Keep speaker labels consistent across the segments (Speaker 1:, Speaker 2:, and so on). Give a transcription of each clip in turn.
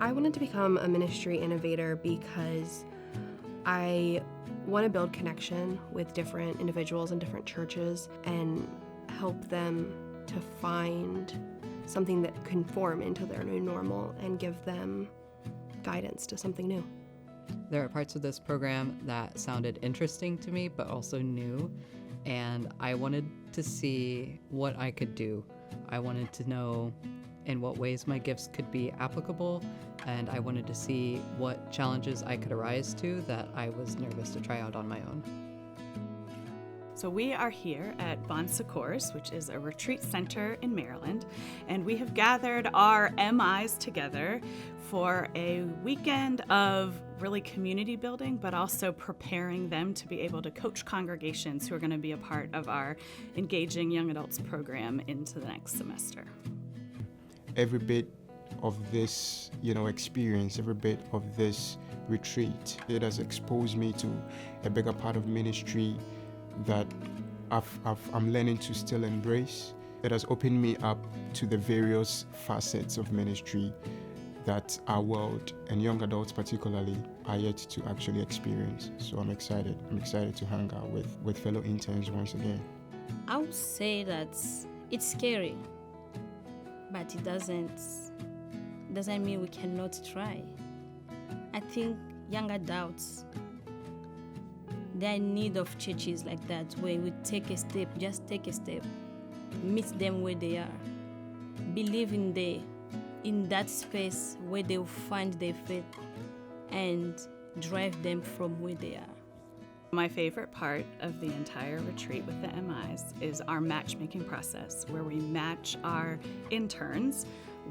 Speaker 1: I wanted to become a ministry innovator because I want to build connection with different individuals and different churches and help them to find something that can form into their new normal and give them guidance to something new.
Speaker 2: There are parts of this program that sounded interesting to me, but also new, and I wanted to see what I could do. I wanted to know in what ways my gifts could be applicable, and I wanted to see what challenges I could arise to that I was nervous to try out on my own.
Speaker 3: So we are here at Bon Secours, which is a retreat center in Maryland, and we have gathered our MIs together for a weekend of really community building, but also preparing them to be able to coach congregations who are going to be a part of our Engaging Young Adults program into the next semester.
Speaker 4: Every bit of this, experience, every bit of this retreat, it has exposed me to a bigger part of ministry that I'm learning to still embrace. It has opened me up to the various facets of ministry that our world, and young adults particularly, are yet to actually experience. So I'm excited. I'm excited to hang out with fellow interns once again.
Speaker 5: I would say that it's scary, but it doesn't mean we cannot try. I think young adults, they're in need of churches like that, where we take a step, just take a step, meet them where they are, believe in that space where they will find their faith and drive them from where they are.
Speaker 3: My favorite part of the entire retreat with the MIs is our matchmaking process, where we match our interns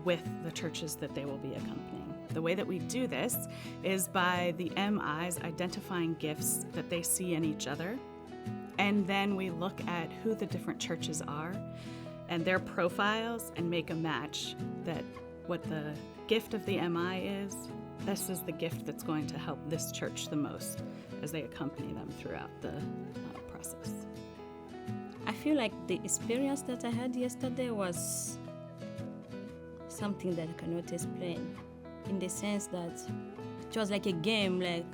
Speaker 3: with the churches that they will be accompanying. The way that we do this is by the MIs identifying gifts that they see in each other, and then we look at who the different churches are and their profiles and make a match that what the gift of the MI is, this is the gift that's going to help this church the most as they accompany them throughout the process.
Speaker 5: I feel like the experience that I had yesterday was something that I cannot explain, in the sense that it was like a game, like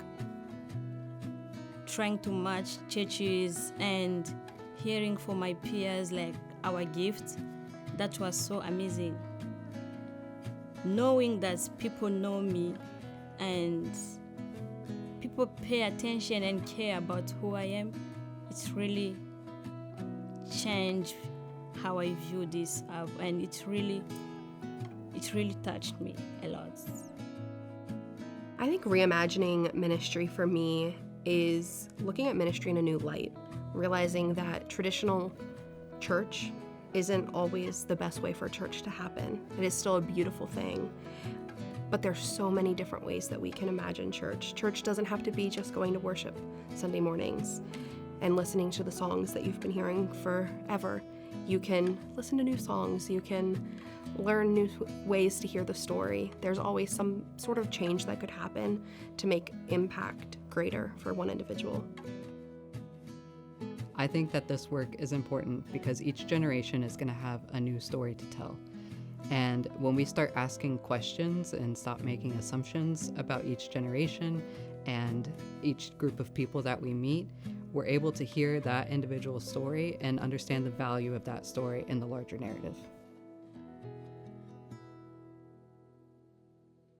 Speaker 5: trying to match churches and hearing from my peers like our gift. That was so amazing. Knowing that people know me and people pay attention and care about who I am, it's really changed how I view this, and it really touched me a lot.
Speaker 1: I think reimagining ministry for me is looking at ministry in a new light, realizing that traditional church isn't always the best way for church to happen. It is still a beautiful thing, but there's so many different ways that we can imagine church. Church doesn't have to be just going to worship Sunday mornings and listening to the songs that you've been hearing forever. You can listen to new songs, you can learn new ways to hear the story. There's always some sort of change that could happen to make impact greater for one individual.
Speaker 2: I think that this work is important because each generation is going to have a new story to tell. And when we start asking questions and stop making assumptions about each generation and each group of people that we meet, we're able to hear that individual story and understand the value of that story in the larger narrative.